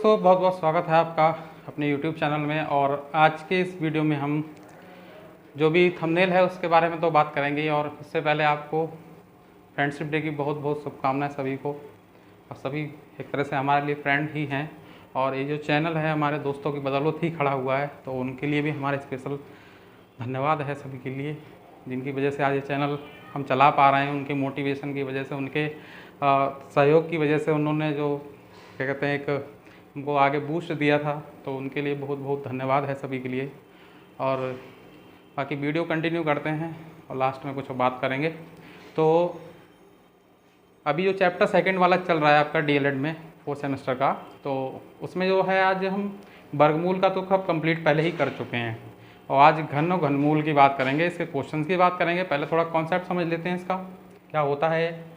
दोस्तों, बहुत बहुत स्वागत है आपका अपने YouTube चैनल में। और आज के इस वीडियो में हम जो भी थंबनेल है उसके बारे में तो बात करेंगे। और उससे पहले आपको फ्रेंडशिप डे की बहुत बहुत शुभकामनाएं सभी को। और सभी एक तरह से हमारे लिए फ्रेंड ही हैं। और ये जो चैनल है हमारे दोस्तों की बदौलत ही खड़ा हुआ है, तो उनके लिए भी हमारे स्पेशल धन्यवाद है सभी के लिए, जिनकी वजह से आज ये चैनल हम चला पा रहे हैं। उनके मोटिवेशन की वजह से, उनके सहयोग की वजह से, उन्होंने जो क्या कहते हैं एक हमको आगे बूस्ट दिया था, तो उनके लिए बहुत बहुत धन्यवाद है सभी के लिए। और बाकी वीडियो कंटिन्यू करते हैं और लास्ट में कुछ बात करेंगे। तो अभी जो चैप्टर सेकंड वाला चल रहा है आपका डीएलएड में 4th सेमेस्टर का, तो उसमें जो है आज हम वर्गमूल का तो खब कंप्लीट पहले ही कर चुके हैं। और आज घन और घनमूल की बात करेंगे, इसके क्वेश्चंस की बात करेंगे। पहले थोड़ा कॉन्सेप्ट समझ लेते हैं इसका क्या होता है।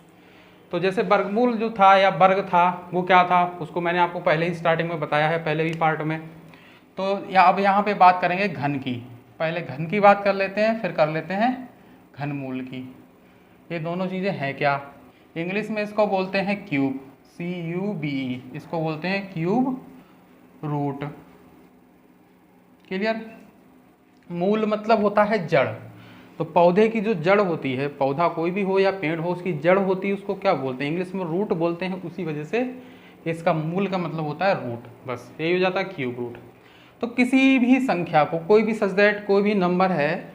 तो जैसे वर्गमूल जो था या वर्ग था वो क्या था, उसको मैंने आपको पहले ही स्टार्टिंग में बताया है, पहले भी पार्ट में। तो अब यहाँ पे बात करेंगे घन की। पहले घन की बात कर लेते हैं, फिर कर लेते हैं घनमूल की। ये दोनों चीज़ें हैं क्या, इंग्लिश में इसको बोलते हैं क्यूब, CUBE। इसको बोलते हैं क्यूब रूट। क्लियर। मूल मतलब होता है जड़। तो पौधे की जो जड़ होती है, पौधा कोई भी हो या पेड़ हो, उसकी जड़ होती है, उसको क्या बोलते हैं, इंग्लिश में रूट बोलते हैं। उसी वजह से इसका मूल का मतलब होता है रूट। बस यही हो जाता है क्यूब रूट। तो किसी भी संख्या को, कोई भी सच दैट कोई भी नंबर है,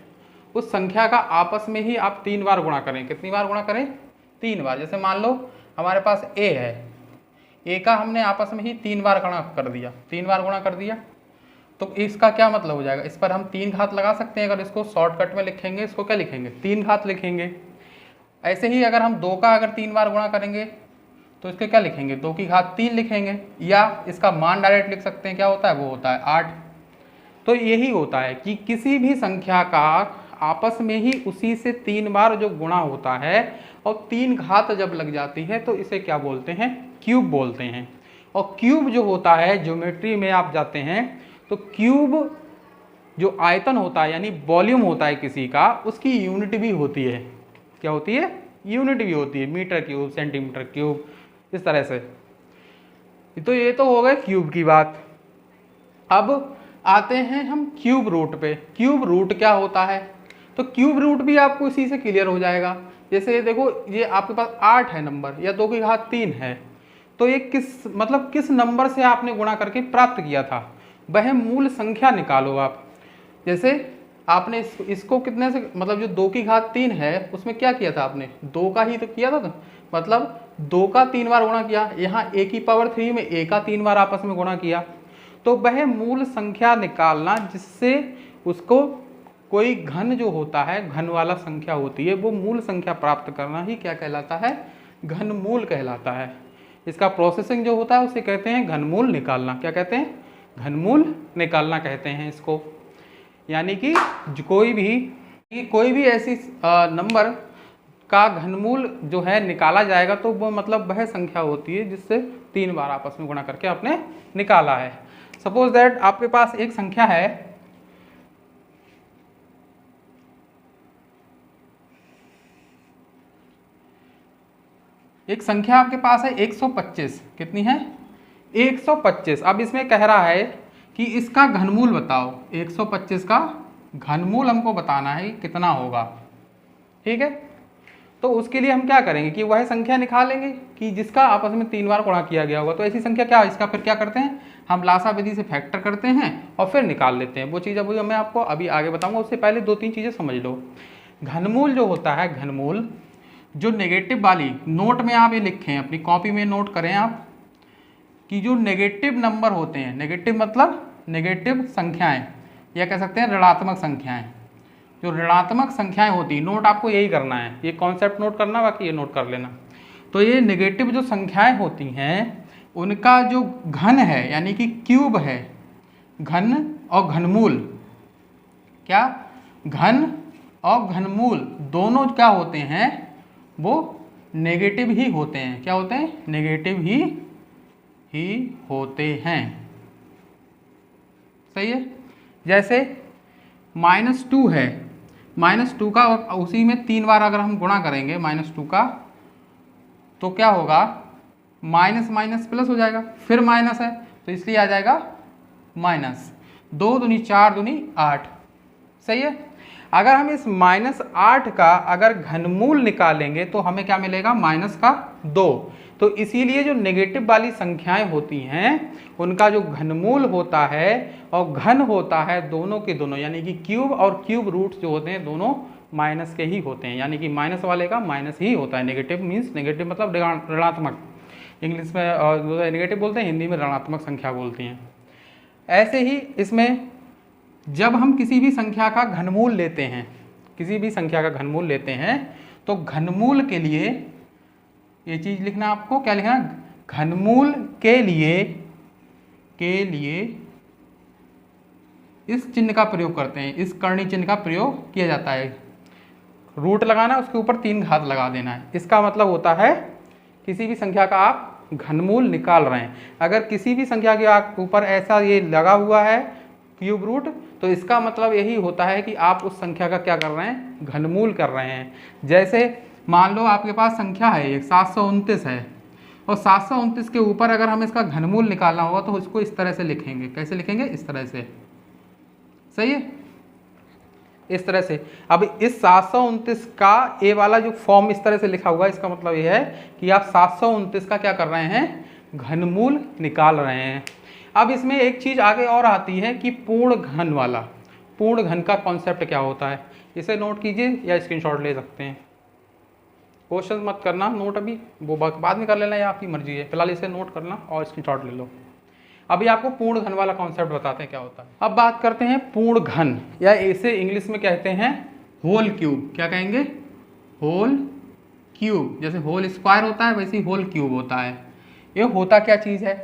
उस संख्या का आपस में ही आप 3 बार गुणा करें। कितनी बार गुणा करें? 3 बार। जैसे मान लो हमारे पास a है, a का हमने आपस में ही 3 बार गुणा कर दिया, 3 बार गुणा कर दिया, तो इसका क्या मतलब हो जाएगा, इस पर हम 3 घात लगा सकते हैं। अगर इसको शॉर्टकट में लिखेंगे, इसको क्या लिखेंगे, 3 घात लिखेंगे। ऐसे ही अगर हम 2 का अगर 3 बार गुणा करेंगे तो इसके क्या लिखेंगे, 2 की घात 3 लिखेंगे। या इसका मान डायरेक्ट लिख सकते हैं, क्या होता है, वो होता है 8। तो यही होता है कि किसी भी संख्या का आपस में ही उसी से 3 बार जो गुणा होता है और 3 घात जब लग जाती है तो इसे क्या बोलते हैं, क्यूब बोलते हैं। और क्यूब जो होता है, ज्योमेट्री में आप जाते हैं तो क्यूब जो आयतन होता है यानी वॉल्यूम होता है किसी का, उसकी यूनिट भी होती है। क्या होती है, यूनिट भी होती है, मीटर क्यूब, सेंटीमीटर क्यूब, इस तरह से। तो ये तो हो गए क्यूब की बात। अब आते हैं हम क्यूब रूट पे। क्यूब रूट क्या होता है, तो क्यूब रूट भी आपको इसी से क्लियर हो जाएगा। जैसे देखो, ये आपके पास 8 है नंबर, या 2 की घात 3 है, तो ये किस नंबर से आपने गुणा करके प्राप्त किया था, वह मूल संख्या निकालो आप। जैसे आपने इसको कितने से, मतलब जो 2 की घात 3 है उसमें क्या किया था आपने, 2 का ही तो किया था, मतलब 2 का 3 बार गुणा किया। यहाँ a की पावर 3 में a का 3 बार आपस में गुणा किया। तो वह मूल संख्या निकालना जिससे उसको कोई घन जो होता है, घन वाला संख्या होती है, वो मूल संख्या प्राप्त करना ही क्या कहलाता है, घनमूल कहलाता है। इसका प्रोसेसिंग जो होता है उसे कहते हैं घनमूल निकालना। क्या कहते हैं, घनमूल निकालना कहते हैं इसको। यानी कि कोई भी ऐसी नंबर का घनमूल जो है निकाला जाएगा तो वो मतलब वह संख्या होती है जिससे 3 बार आपस में गुणा करके आपने निकाला है। सपोज दैट आपके पास एक संख्या है, एक संख्या आपके पास है 125। कितनी है, 125। अब इसमें कह रहा है कि इसका घनमूल बताओ। 125 का घनमूल हमको बताना है कितना होगा। ठीक है, तो उसके लिए हम क्या करेंगे कि वह संख्या निकालेंगे कि जिसका आपस में 3 बार गुणा किया गया होगा। तो ऐसी संख्या क्या, इसका फिर क्या करते हैं, हम लासा विधि से फैक्टर करते हैं और फिर निकाल लेते हैं। वो चीज़ अब मैं आपको अभी आगे बताऊंगा, उससे पहले 2-3 चीज़ें समझ लो। घनमूल जो होता है, घनमूल जो नेगेटिव वाली, नोट में आप ये लिखें, अपनी कॉपी में नोट करें आप, कि जो नेगेटिव नंबर होते हैं, नेगेटिव मतलब नेगेटिव संख्याएं, या कह सकते हैं ऋणात्मक संख्याएं। जो ऋणात्मक संख्याएं होती, नोट आपको यही करना है, ये कॉन्सेप्ट नोट करना, बाकी ये नोट कर लेना। तो ये नेगेटिव जो संख्याएं होती हैं उनका जो घन है यानी कि क्यूब है, घन और घनमूल, क्या, घन और घनमूल दोनों क्या होते हैं, वो नेगेटिव ही होते हैं। क्या होते हैं, नेगेटिव ही होते हैं। सही है। जैसे -2 है, -2 का उसी में 3 बार अगर हम गुणा करेंगे -2 का, तो क्या होगा, माइनस माइनस प्लस हो जाएगा, फिर माइनस है तो इसलिए आ जाएगा माइनस 2 दूनी 4 दूनी 8। सही है। अगर हम इस -8 का अगर घनमूल निकालेंगे तो हमें क्या मिलेगा, माइनस का 2। तो इसीलिए जो नेगेटिव वाली संख्याएं होती हैं उनका जो घनमूल होता है और घन होता है दोनों के दोनों, यानी कि क्यूब और क्यूब रूट्स जो होते हैं दोनों माइनस के ही होते हैं, यानी कि माइनस वाले का माइनस ही होता है। नेगेटिव मीन्स नेगेटिव मतलब ऋणात्मक, इंग्लिश में नेगेटिव बोलते हैं, हिंदी में ऋणात्मक संख्या बोलती हैं। ऐसे ही इसमें जब हम किसी भी संख्या का घनमूल लेते हैं, किसी भी संख्या का घनमूल लेते हैं तो घनमूल के लिए ये चीज़ लिखना, आपको क्या लिखना, घनमूल के लिए इस चिन्ह का प्रयोग करते हैं, इस कर्णी चिन्ह का प्रयोग किया जाता है। रूट लगाना, उसके ऊपर 3 घात लगा देना है। इसका मतलब होता है किसी भी संख्या का आप घनमूल निकाल रहे हैं। अगर किसी भी संख्या के ऊपर ऐसा ये लगा हुआ है क्यूब रूट, तो इसका मतलब यही होता है कि आप उस संख्या का क्या कर रहे हैं, घनमूल कर रहे हैं। जैसे मान लो आपके पास संख्या है एक 729 है, और 729 के ऊपर अगर हमें इसका घनमूल निकालना होगा तो इसको इस तरह से लिखेंगे। कैसे लिखेंगे, इस तरह से। सही है, इस तरह से। अब इस 729 का ए वाला जो फॉर्म इस तरह से लिखा हुआ है, इसका मतलब ये है कि आप 729 का क्या कर रहे हैं, घनमूल निकाल रहे हैं। अब इसमें एक चीज़ आगे और आती है कि पूर्ण घन वाला, पूर्ण घन का कॉन्सेप्ट क्या होता है, इसे नोट कीजिए या स्क्रीनशॉट ले सकते हैं। क्वेश्चन मत करना, नोट अभी वो बाद में कर लेना, या आपकी मर्जी है, फिलहाल इसे नोट करना और स्क्रीनशॉट ले लो। अभी आपको पूर्ण घन वाला कॉन्सेप्ट बताते हैं क्या होता है। अब बात करते हैं पूर्ण घन, या इसे इंग्लिश में कहते हैं होल क्यूब। क्या कहेंगे, होल क्यूब। जैसे होल स्क्वायर होता है वैसे ही होल क्यूब होता है। ये होता क्या चीज़ है,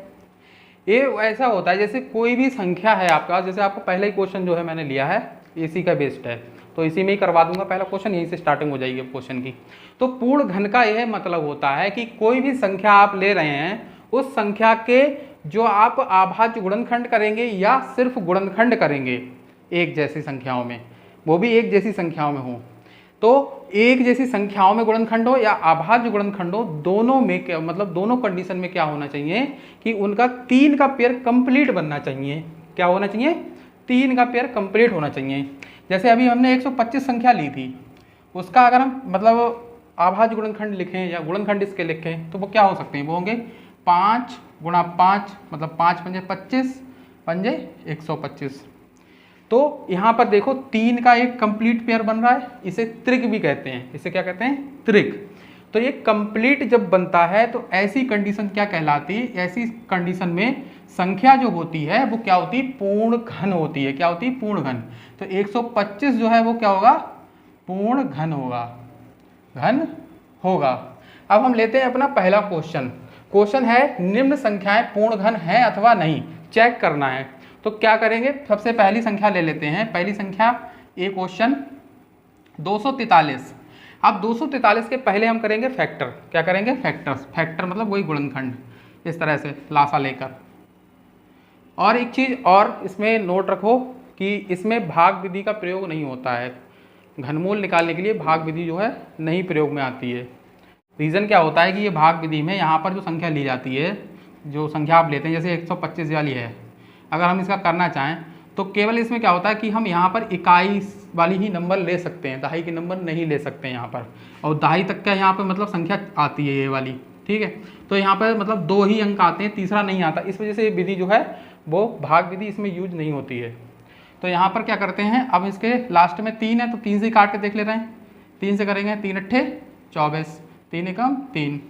ये ऐसा होता है जैसे कोई भी संख्या है आपका, जैसे आपको पहले ही क्वेश्चन जो है मैंने लिया है इसी का बेस्ड है, तो इसी में ही करवा दूंगा पहला क्वेश्चन, यहीं से स्टार्टिंग हो जाएगी क्वेश्चन की। तो पूर्ण घन का यह मतलब होता है कि कोई भी संख्या आप ले रहे हैं, उस संख्या के जो आप अभाज्य गुणनखंड करेंगे या सिर्फ गुणनखंड करेंगे एक जैसी संख्याओं में, वो भी एक जैसी संख्याओं में हो, तो एक जैसी संख्याओं में गुणनखंड हो या अभाज्य गुणनखंड हो, दोनों में क्या मतलब, दोनों कंडीशन में क्या होना चाहिए कि उनका 3 का पेयर कंप्लीट बनना चाहिए। क्या होना चाहिए, 3 का पेयर कंप्लीट होना चाहिए। जैसे अभी हमने 125 संख्या ली थी, उसका अगर हम मतलब अभाज्य गुणनखंड लिखें या गुणनखंड इसके लिखें तो वो क्या हो सकते हैं, वो होंगे 5 गुणा 5 मतलब 5 पंजे 25 पंजे 125। तो यहाँ पर देखो 3 का एक कंप्लीट पेयर बन रहा है, इसे त्रिक भी कहते हैं। इसे क्या कहते हैं, त्रिक। तो ये कंप्लीट जब बनता है तो ऐसी कंडीशन क्या कहलाती है, ऐसी कंडीशन में संख्या जो होती है वो क्या होती है, पूर्ण घन होती है। क्या होती है, पूर्ण घन। तो 125 जो है वो क्या होगा, पूर्ण घन होगा, घन होगा। अब हम लेते हैं अपना पहला क्वेश्चन। क्वेश्चन है निम्न संख्याएं पूर्ण घन है अथवा नहीं, चेक करना है। तो क्या करेंगे, सबसे पहली संख्या ले लेते हैं। पहली संख्या ए क्वेश्चन 243। अब 243 के पहले हम करेंगे फैक्टर। क्या करेंगे, फैक्टर्स। फैक्टर मतलब वही गुणनखंड, इस तरह से लासा लेकर। और एक चीज़ और इसमें नोट रखो कि इसमें भाग विधि का प्रयोग नहीं होता है। घनमूल निकालने के लिए भाग विधि जो है नहीं प्रयोग में आती है। रीज़न क्या होता है कि ये भाग विधि में यहाँ पर जो संख्या ली जाती है, जो संख्या आप लेते हैं, जैसे 125 वाली है, अगर हम इसका करना चाहें तो केवल इसमें क्या होता है कि हम यहाँ पर इकाई वाली ही नंबर ले सकते हैं, दहाई के नंबर नहीं ले सकते हैं यहाँ पर। और दहाई तक का यहाँ पर मतलब संख्या आती है ये वाली, ठीक है। तो यहाँ पर मतलब 2 ही अंक आते हैं, तीसरा नहीं आता। इस वजह से ये विधि जो है वो भाग विधि इसमें यूज नहीं होती है। तो यहाँ पर क्या करते हैं, अब इसके लास्ट में 3 है तो 3 से काट के देख ले रहे हैं। 3 से करेंगे, 3 अट्ठे 24, 3 एकम 3,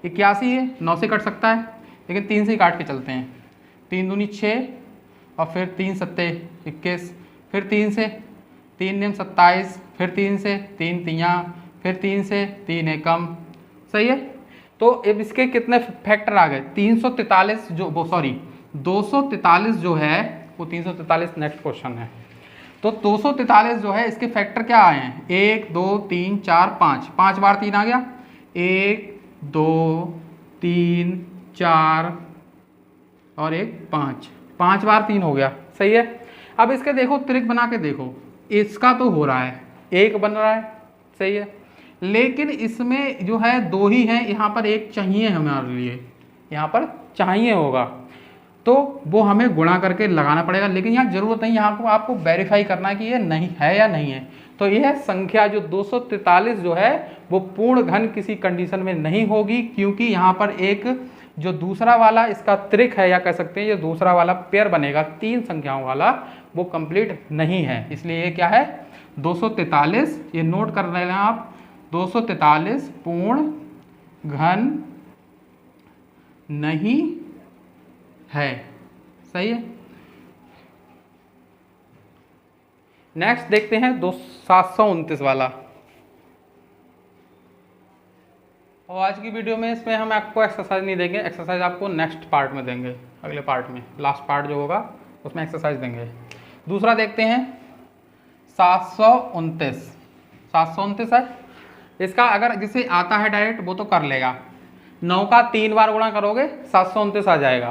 81 है, 9 से कट सकता है लेकिन 3 से ही काट के चलते हैं। 3 दूनी 6 और फिर 3 सत्ते 21, फिर 3 से 3 नियम 27, फिर 3 से 3 तियाँ, फिर 3 से 3 एकम। सही है। तो अब इसके कितने फैक्टर आ गए, 343 जो वो सॉरी 243 जो है वो 343 नेक्स्ट क्वेश्चन है। तो 243 जो है इसके फैक्टर क्या आए हैं, 1 2 3 4 5, 5 बार 3 आ गया, 1 2 3 4 और 1 5, 5 बार 3 हो गया। सही है। अब इसके देखो त्रिक बना के देखो, इसका तो हो रहा है 1 बन रहा है, सही है, लेकिन इसमें जो है 2 ही हैं, यहाँ पर 1 चाहिए हमारे लिए, यहाँ पर चाहिए होगा। तो वो हमें गुणा करके लगाना पड़ेगा, लेकिन यहाँ जरूरत नहीं, यहाँ को आपको वेरीफाई करना है कि ये नहीं है या नहीं है। तो यह संख्या जो 243 जो है वो पूर्ण घन किसी कंडीशन में नहीं होगी, क्योंकि यहाँ पर एक जो दूसरा वाला इसका त्रिक है, या कह सकते हैं ये दूसरा वाला पेयर बनेगा 3 संख्याओं वाला, वो कंप्लीट नहीं है। इसलिए ये क्या है 243, ये नोट कर रहे हैं आप, 243 पूर्ण घन नहीं है। सही है। नेक्स्ट देखते हैं 729 वाला। और आज की वीडियो में इसमें हम आपको एक्सरसाइज नहीं देंगे, एक्सरसाइज आपको नेक्स्ट पार्ट में देंगे, अगले पार्ट में, लास्ट पार्ट जो होगा उसमें एक्सरसाइज देंगे। दूसरा देखते हैं 729। 729 है। इसका अगर जिसे आता है डायरेक्ट वो तो कर लेगा, 9 का 3 बार गुणा करोगे 729 आ जाएगा।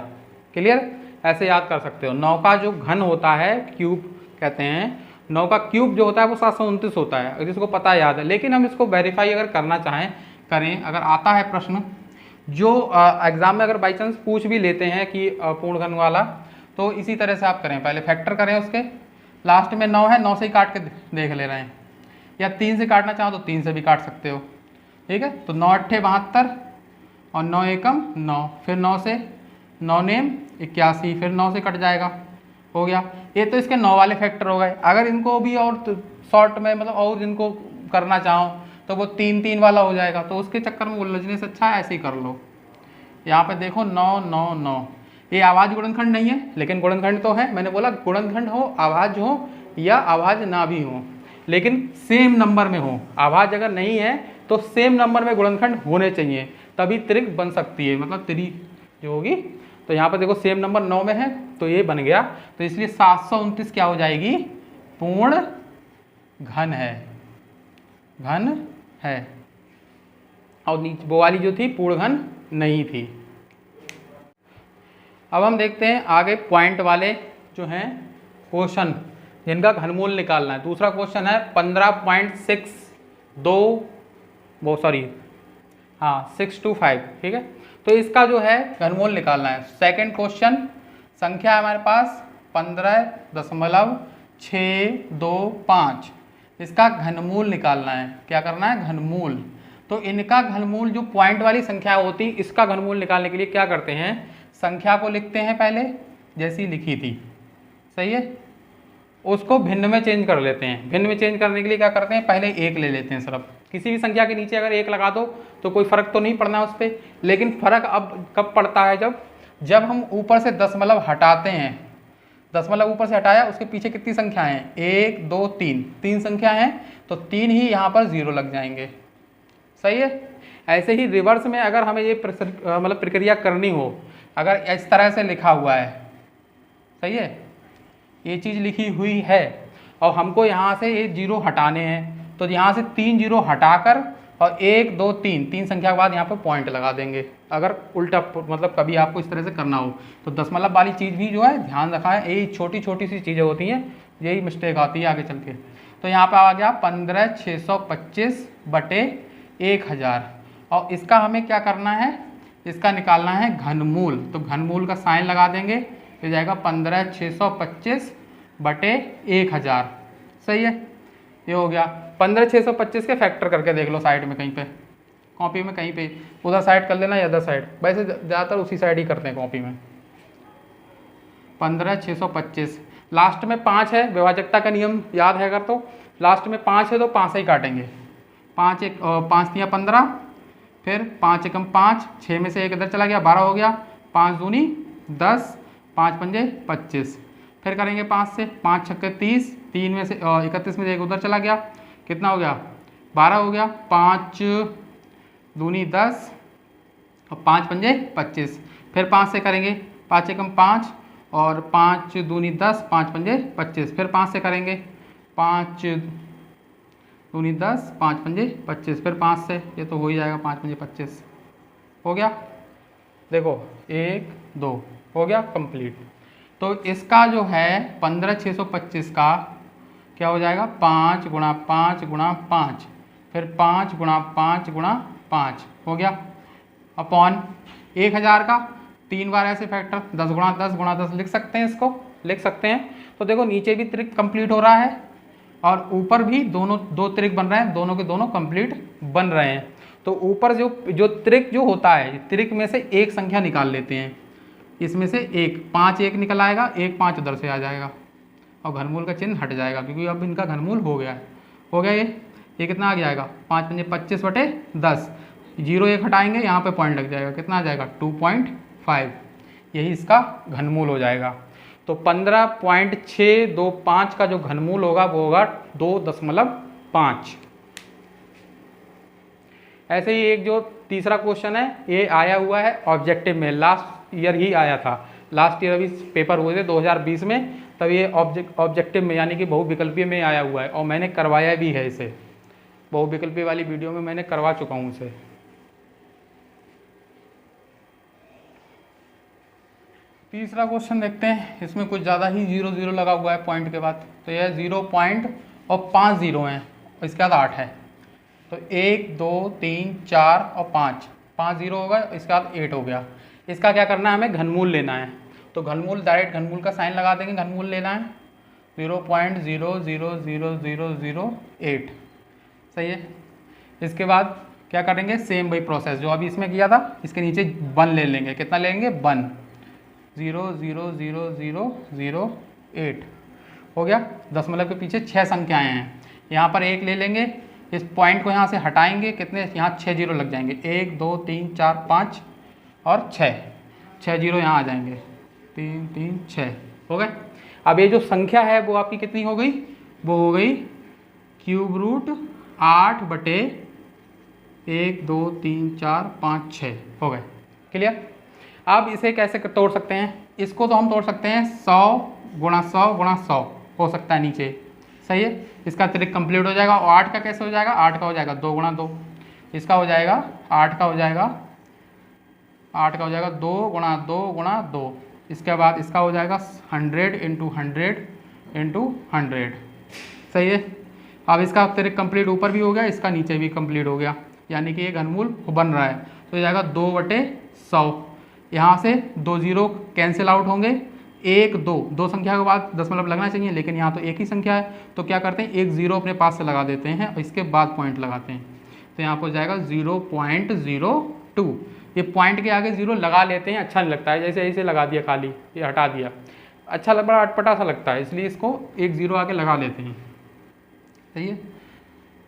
क्लियर, ऐसे याद कर सकते हो। 9 का जो घन होता है, क्यूब कहते हैं, 9 का क्यूब जो होता है वो 729 होता है, अगर इसको पता याद है। लेकिन हम इसको वेरीफाई अगर करना चाहें करें, अगर आता है प्रश्न जो एग्जाम में अगर बाई चांस पूछ भी लेते हैं कि पूर्ण घन वाला, तो इसी तरह से आप करें, पहले फैक्टर करें उसके, लास्ट में 9 है, 9 से ही काट के देख ले रहे हैं, या 3 से काटना चाहो तो 3 से भी काट सकते हो। ठीक है, तो 9 अट्ठे 72 और 9 एकम 9, फिर 9 से 9 नेम 81, फिर 9 से कट जाएगा, हो गया। ये तो इसके 9 वाले फैक्टर हो गए। अगर इनको भी और शॉर्ट में मतलब और जिनको करना चाहो तो वो 3 वाला हो जाएगा, तो उसके चक्कर में उलझने से अच्छा है ऐसे ही कर लो। यहाँ पे देखो 9 9 9, ये आवाज गुणनखंड नहीं है लेकिन गुणनखंड तो है। मैंने बोला गुणनखंड हो, आवाज हो या आवाज ना भी हो, लेकिन सेम नंबर में हो। आवाज अगर नहीं है तो सेम नंबर में गुणनखंड होने चाहिए, तभी त्रिक बन सकती है, मतलब त्रि जो होगी। तो यहाँ पर देखो सेम नंबर 9 में है तो ये बन गया, तो इसलिए 729 क्या हो जाएगी, पूर्ण घन है, घन है। और नीचे वो वाली जो थी पूर्ण घन नहीं थी। अब हम देखते हैं आगे पॉइंट वाले जो हैं क्वेश्चन, जिनका घनमूल निकालना है। दूसरा क्वेश्चन है 15.62, वो सॉरी हाँ 625, ठीक है। तो इसका जो है घनमूल निकालना है। सेकंड क्वेश्चन, संख्या है हमारे पास 15.625, इसका घनमूल निकालना है। क्या करना है, घनमूल। तो इनका घनमूल जो पॉइंट वाली संख्या होती, इसका घनमूल निकालने के लिए क्या करते हैं, संख्या को लिखते हैं पहले जैसी लिखी थी, सही है, उसको भिन्न में चेंज कर लेते हैं। भिन्न में चेंज करने के लिए क्या करते हैं, पहले 1 ले लेते हैं सिर्फ। किसी भी संख्या के नीचे अगर 1 लगा दो तो कोई फर्क तो नहीं पड़ना उस पर, लेकिन फर्क अब कब पड़ता है, जब हम ऊपर से दशमलव हटाते हैं। दशमलव ऊपर से हटाया, उसके पीछे कितनी संख्या है, 1 2 3, 3 संख्या है, तो 3 ही यहाँ पर 0 लग जाएंगे, सही है। ऐसे ही रिवर्स में अगर हमें ये मतलब प्रक्रिया करनी हो, अगर इस तरह से लिखा हुआ है, सही है, ये चीज़ लिखी हुई है और हमको यहाँ से ये 0 हटाने हैं, तो यहाँ से 3 0 हटाकर और 1 2 3, 3 संख्या के बाद यहाँ पर पॉइंट लगा देंगे। अगर उल्टा मतलब कभी आपको इस तरह से करना हो तो दशमलव वाली चीज़ भी जो है ध्यान रखा है, यही छोटी छोटी सी चीज़ें होती हैं, यही मिस्टेक आती है आगे चल के। तो यहाँ पर आ गया 15,625 बटे 1000, और इसका हमें क्या करना है, इसका निकालना है घनमूल। तो घनमूल का साइन लगा देंगे, हो जाएगा 15,625 बटे 1000, सही है। ये हो गया। 15,625 के फैक्टर करके देख लो साइड में कहीं पे, कॉपी में कहीं पे, उधर साइड कर लेना या इधर साइड, वैसे ज़्यादातर उसी साइड ही करते हैं कॉपी में। 15,625, लास्ट में 5 है, विभाजकता का नियम याद है अगर, तो लास्ट में 5 है तो 5 से ही काटेंगे। 5 3 15, फिर 5 एकम 5, 6 में से 1 इधर चला गया, 12 हो गया, 5 दूनी 10, 5 पंजे 25, फिर करेंगे 5 से, 5 छक्के 30, 3 में से 31 में से 1 उधर चला गया, कितना हो गया, 12 हो गया, 5 दूनी 10 और 5 पंजे 25, फिर 5 से करेंगे, 5 एकम 5 और 5 दूनी 10, 5 पंजे 25, फिर 5 से करेंगे, 5 दूनी 10, 5 पंजे 25, फिर 5 से, ये तो हो ही जाएगा, 5 पंजे 25 हो गया। देखो 1 2 हो गया कंप्लीट। तो इसका जो है 15,625 का क्या हो जाएगा, 5 गुणा 5 गुणा 5, फिर 5 गुणा 5 गुणा 5 हो गया, अपॉन 1000 का 3 बार ऐसे फैक्टर 10 गुणा 10 गुणा 10 लिख सकते हैं, इसको लिख सकते हैं। तो देखो नीचे भी त्रिक कंप्लीट हो रहा है और ऊपर भी दोनों 2 त्रिक बन रहे हैं, दोनों के दोनों कंप्लीट बन रहे हैं। तो ऊपर जो त्रिक जो होता है, त्रिक में से एक संख्या निकाल लेते हैं, इसमें से एक 5 एक निकल आएगा, 1 5 उधर से आ जाएगा और घनमूल का चिन्ह हट जाएगा क्योंकि अब इनका घनमूल हो गया है। हो गया ये कितना आ जाएगा 5 पंजे 25/10, 0 1 हटाएंगे, यहाँ पे पॉइंट लग जाएगा, कितना आ जाएगा 2.5, यही इसका घनमूल हो जाएगा। तो 15.625 का जो घनमूल होगा वो होगा 2.5। ऐसे ही एक जो तीसरा क्वेश्चन है ये आया हुआ है ऑब्जेक्टिव में, लास्ट ईयर ही आया था, लास्ट ईयर अभी पेपर हुए थे 2020 में, तब ये ऑब्जेक्टिव में यानी कि बहुविकल्पीय में आया हुआ है और मैंने करवाया भी है इसे, बहुविकल्पीय वाली वीडियो में मैंने करवा चुका हूँ इसे। तीसरा क्वेश्चन देखते हैं, इसमें कुछ ज़्यादा ही 0 0 लगा हुआ है पॉइंट के बाद, तो यह 0 पॉइंट और 5 0 हैं और इसके बाद 8 है। तो 1 2 3 4 और 5 0 होगा, इसके बाद 8 हो गया। इसका क्या करना है, हमें घनमूल लेना है। तो घनमूल डायरेक्ट घनमूल का साइन लगा देंगे, घनमूल लेना है 0.00008, सही है। इसके बाद क्या करेंगे, सेम वही प्रोसेस जो अभी इसमें किया था, इसके नीचे 1 ले लेंगे, कितना लेंगे 1, 0.00008 हो गया। दशमलव के पीछे 6 संख्याएं हैं, यहाँ पर 1 ले लेंगे, इस पॉइंट को यहाँ से हटाएंगे, कितने यहाँ 6 0 लग जाएंगे, 1 2 3 4 5 और 6 0 यहाँ आ जाएंगे, 3 3 6 हो गए। अब ये जो संख्या है वो आपकी कितनी हो गई, वो हो गई क्यूब रूट 8/1 2 3 4 5 6 हो गए, क्लियर। अब इसे कैसे तोड़ सकते हैं, इसको तो हम तोड़ सकते हैं 100 गुणा 100 गुणा 100 हो सकता है नीचे, सही है। इसका त्रिक कंप्लीट हो जाएगा। और 8 का कैसे हो जाएगा, 8 का हो जाएगा 2 गुणा 2, इसका हो जाएगा 8 का हो जाएगा 2 गुणा 2 गुणा 2, इसके बाद इसका हो जाएगा 100 × 100 × 100, सही है। अब इसका त्रिक कंप्लीट ऊपर भी हो गया, इसका नीचे भी कंप्लीट हो गया, यानी कि ये घनमूल बन रहा है। तो ये जाएगा 2/100, यहाँ से 2 0 कैंसिल आउट होंगे, 1 2 संख्या के बाद दशमलव लगना चाहिए, लेकिन यहाँ तो एक ही संख्या है, तो क्या करते हैं 1 0 अपने पास से लगा देते हैं और इसके बाद पॉइंट लगाते हैं। तो यहाँ पर हो जाएगा 0.02, ये पॉइंट के आगे 0 लगा लेते हैं, अच्छा नहीं लगता है, जैसे ऐसे लगा दिया खाली, ये हटा दिया, अच्छा बड़ा अटपटा सा लगता है, इसलिए इसको 1 0 आगे लगा लेते हैं, सही है।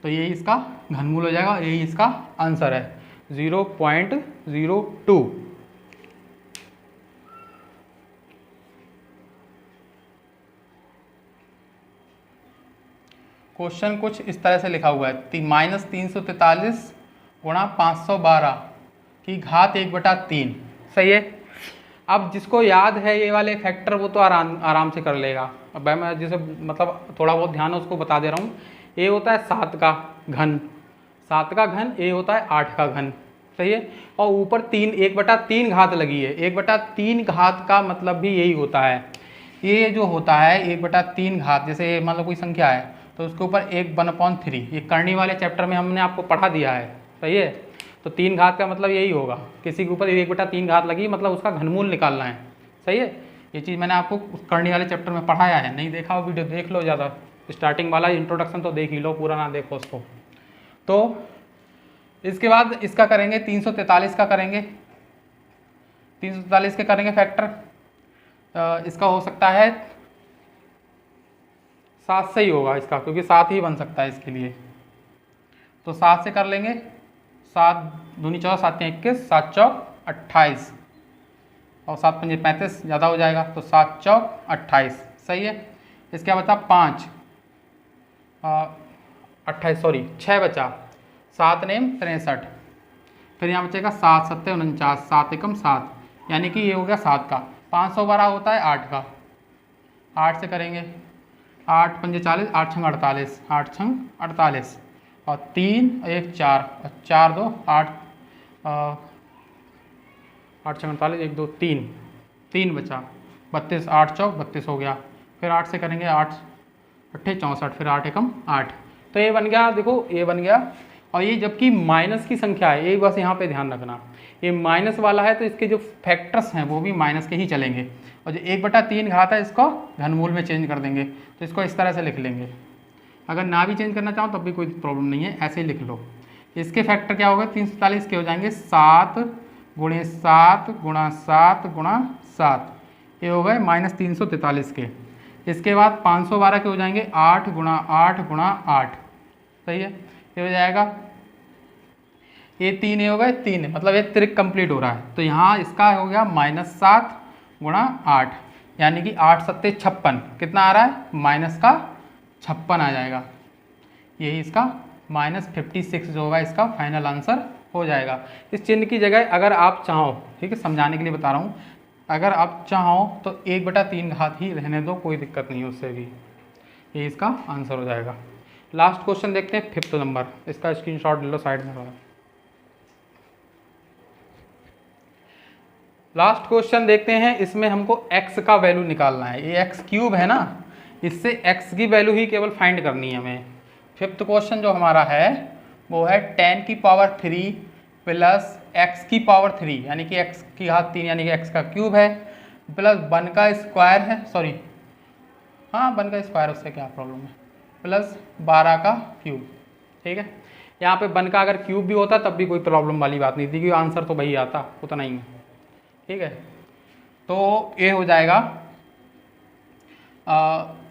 तो यही इसका घनमूल हो जाएगा, यही इसका आंसर है 0.02। क्वेश्चन कुछ इस तरह से लिखा हुआ है, -343 गुणा 512 की घात 1/3, सही है। अब जिसको याद है ये वाले फैक्टर वो तो आराम से कर लेगा। अब मैं जिसे मतलब थोड़ा बहुत ध्यान है उसको बता दे रहा हूँ। ये होता है 7 का घन, 7 का घन, ये होता है 8 का घन, सही है। और ऊपर 1/3 घात लगी है, 1/3 घात का मतलब भी यही होता है। ये जो होता है 1/3 घात, जैसे मतलब कोई संख्या है तो उसके ऊपर 1/3, ये करनी वाले चैप्टर में हमने आपको पढ़ा दिया है, सही है। तो 3 घात का मतलब यही होगा, किसी के ऊपर 1/3 घात लगी मतलब उसका घनमूल निकालना है, सही है। ये चीज़ मैंने आपको करनी वाले चैप्टर में पढ़ाया है, नहीं देखा हो वीडियो देख लो, ज़्यादा स्टार्टिंग वाला इंट्रोडक्शन तो देख ही लो, पूरा ना देखो उसको। तो इसके बाद इसका करेंगे 343 का करेंगे, 343 के करेंगे फैक्टर। इसका हो सकता है 7 से ही होगा इसका, क्योंकि 7 ही बन सकता है इसके लिए। तो 7 से कर लेंगे, 7 दूनी 14, 7 21, 7 चौक 28 और 7 पंजे 35, ज़्यादा हो जाएगा, तो 7 चौक 28, सही है। इसके बचा 5 28 सॉरी 6 बचा, 7 नेम 63, फिर यहाँ बचेगा 7 7 49, 7 एकम 7, यानी कि ये हो गया 7 का। 512 होता है 8 का, 8 से करेंगे, 8 पंजे 40, 8 छंग 48, 8 छंग 48 और 3 1 4 और 4 2 8, 8 छंग 48, 1 2 3 बचा, 32, 8 चौक 32 हो गया। फिर 8 से करेंगे, 8 8 64, फिर 8 एकम 8, तो ये बन गया, देखो ये बन गया। और ये जबकि माइनस की संख्या है, एक बस यहाँ पे ध्यान रखना, ये माइनस वाला है तो इसके जो फैक्टर्स हैं वो भी माइनस के ही चलेंगे। और जो 1/3 घात है इसको घनमूल में चेंज कर देंगे, तो इसको इस तरह से लिख लेंगे। अगर ना भी चेंज करना चाहो तब भी कोई प्रॉब्लम नहीं है, ऐसे ही लिख लो। इसके फैक्टर क्या होगा, 347 के हो जाएंगे 7 × 7 × 7 × 7, ये हो गए -343 के। इसके बाद 512 के हो जाएंगे 8 × 8 × 8, सही है, ये हो जाएगा, ये 3 ये हो गए 3, मतलब ये त्रिक कंप्लीट हो रहा है। तो यहाँ इसका हो गया -7 × 8, यानी कि 8 सत्ते 56, कितना आ रहा है -56 आ जाएगा। यही इसका -56 जो होगा इसका फाइनल आंसर हो जाएगा। इस चिन्ह की जगह अगर आप चाहो, ठीक है, समझाने के लिए बता रहा हूँ, अगर आप चाहो तो 1/3 घात ही रहने दो, कोई दिक्कत नहीं है उससे भी, ये इसका आंसर हो जाएगा। लास्ट क्वेश्चन देखते हैं 5th नंबर, इसका स्क्रीनशॉट ले लो साइड में रहा। लास्ट क्वेश्चन देखते हैं, इसमें हमको x का वैल्यू निकालना है। ये x³ है ना, इससे x की वैल्यू ही केवल फाइंड करनी है हमें। 5th क्वेश्चन जो हमारा है वो है 10⁻³ प्लस x⁻³ यानी कि x⁻³ यानी कि x का क्यूब है, प्लस 1 का स्क्वायर है, सॉरी हाँ 1 का स्क्वायर, उससे क्या प्रॉब्लम है, प्लस 12 का क्यूब, ठीक है। यहाँ पे 1 का अगर क्यूब भी होता तब भी कोई प्रॉब्लम वाली बात नहीं थी, क्योंकि आंसर तो वही आता, उतना ही है, ठीक है। तो ये हो जाएगा,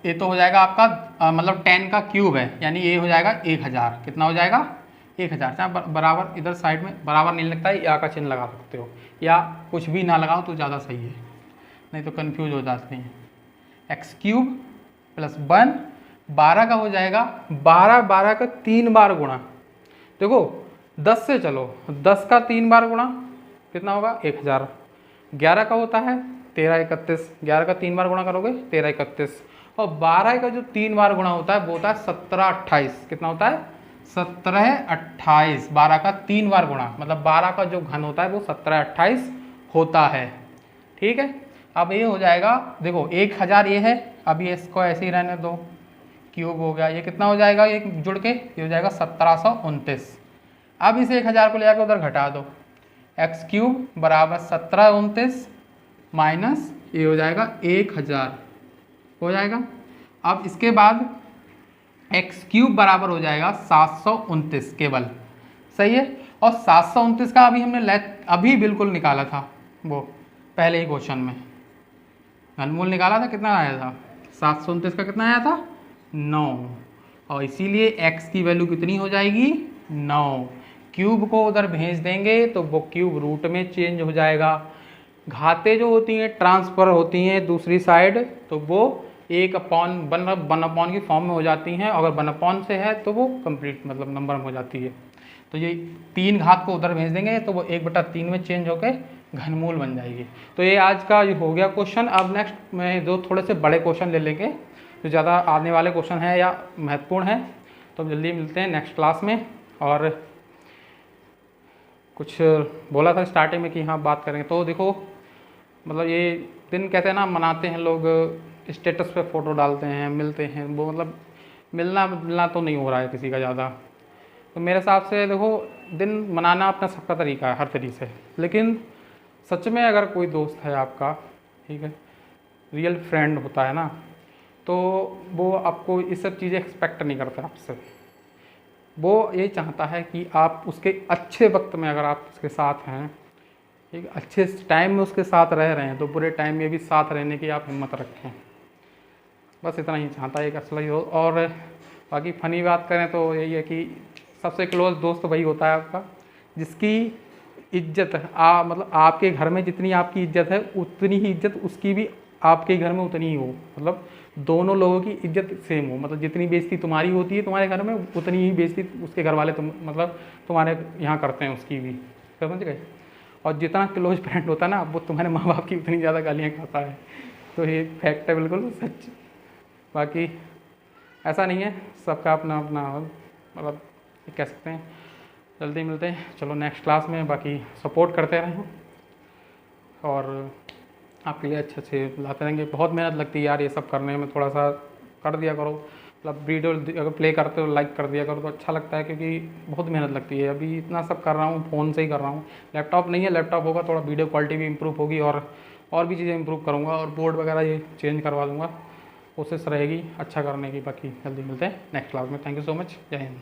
ये तो हो जाएगा आपका मतलब 10 का क्यूब है, यानी ये हो जाएगा 1000, कितना हो जाएगा 1000। चाहे बराबर इधर साइड में बराबर नहीं लगता है, या का चिन्ह लगा सकते हो, या कुछ भी ना लगाओ तो ज़्यादा सही है, नहीं तो कन्फ्यूज हो जाते हैं। x³ प्लस 1, 12 का हो जाएगा 12 का 3 बार गुणा, देखो 10 से चलो, 10 का 3 बार गुणा कितना होगा 1000। 11 का होता है 1331, 11 का 3 बार गुणा करोगे 1331, और 12 का जो 3 बार गुणा होता है वो होता है 1728, कितना होता है 1728। 12 का 3 बार गुणा मतलब 12 का जो घन होता है वो 1728 होता है, ठीक है। अब ये हो जाएगा, देखो 1000 ये है, अब ये इसको ऐसे ही रहने दो, क्यूब हो गया, ये कितना हो जाएगा, ये जुड़ के ये हो जाएगा 1729। अब इस 1000 को ले आकर उधर घटा दो, x³ बराबर 1729 माइनस ये हो जाएगा 1000 हो जाएगा। अब इसके बाद x³ बराबर हो जाएगा 729 केवल, सही है। और 729 का अभी हमने अभी बिल्कुल निकाला था, वो पहले ही क्वेश्चन में घनमूल निकाला था, कितना आया था 729 का, कितना आया था 9, और इसीलिए x की वैल्यू कितनी हो जाएगी 9। क्यूब को उधर भेज देंगे तो वो क्यूब रूट में चेंज हो जाएगा। घातें जो होती हैं ट्रांसफ़र होती हैं दूसरी साइड, तो वो 1/1 की फॉर्म में हो जाती हैं, अगर 1/, से है तो वो कंप्लीट मतलब नंबर में हो जाती है। तो ये 3 घात को उधर भेज देंगे तो वो 1/3 में चेंज होकर घनमूल बन जाएगी। तो ये आज का ये हो गया क्वेश्चन। अब नेक्स्ट में जो थोड़े से बड़े क्वेश्चन ले लेंगे, जो ज़्यादा आने वाले क्वेश्चन हैं या महत्वपूर्ण हैं, तो जल्दी मिलते हैं नेक्स्ट क्लास में। और कुछ बोला था स्टार्टिंग में कि हाँ बात करेंगे, तो देखो मतलब ये दिन कहते हैं ना, मनाते हैं लोग, स्टेटस पे फ़ोटो डालते हैं, मिलते हैं, वो मतलब मिलना तो नहीं हो रहा है किसी का ज़्यादा। तो मेरे हिसाब से देखो दिन मनाना अपना सबका तरीका है हर तरीके से, लेकिन सच में अगर कोई दोस्त है आपका, ठीक है, रियल फ्रेंड होता है ना, तो वो आपको ये सब चीज़ें एक्सपेक्ट नहीं करता आपसे। वो ये चाहता है कि आप उसके अच्छे वक्त में अगर आप उसके साथ हैं, ठीक, अच्छे टाइम में उसके साथ रह रहे हैं, तो बुरे टाइम में भी साथ रहने की आप हिम्मत रखें। बस इतना ही चाहता है, एक असली हो। और बाकी फ़नी बात करें तो यही है कि सबसे क्लोज़ दोस्त वही होता है आपका जिसकी इज्जत मतलब आपके घर में जितनी आपकी इज्जत है उतनी ही इज्जत उसकी भी आपके घर में उतनी ही हो, मतलब दोनों लोगों की इज्जत सेम हो। मतलब जितनी बेइज्जती तुम्हारी होती है तुम्हारे घर में, उतनी ही बेइज्जती उसके घर वाले मतलब तुम्हारे यहाँ करते हैं उसकी भी, समझ गए। और जितना क्लोज फ्रेंड होता है ना, वो तुम्हारे माँ बाप की उतनी ज़्यादा गालियाँ खाता है। तो ये फैक्ट है, बिल्कुल सच। बाकी ऐसा नहीं है, सबका अपना अपना मतलब कह सकते हैं। जल्दी मिलते हैं, चलो नेक्स्ट क्लास में। बाकी सपोर्ट करते रहें और आपके लिए अच्छे अच्छे लाते रहेंगे। बहुत मेहनत लगती है यार ये सब करने में, थोड़ा सा कर दिया करो, मतलब वीडियो अगर प्ले करते हो लाइक कर दिया करो तो अच्छा लगता है, क्योंकि बहुत मेहनत लगती है। अभी इतना सब कर रहा हूँ फ़ोन से ही कर रहा हूँ, लैपटॉप नहीं है, लैपटॉप होगा थोड़ा वीडियो क्वालिटी भी इंप्रूव होगी और भी चीज़ें इंप्रूव करूँगा और बोर्ड वगैरह ये चेंज करवा दूँगा। कोशिश रहेगी अच्छा करने की। बाकी जल्दी मिलते हैं नेक्स्ट क्लास में। Thank you so much. जय हिंद।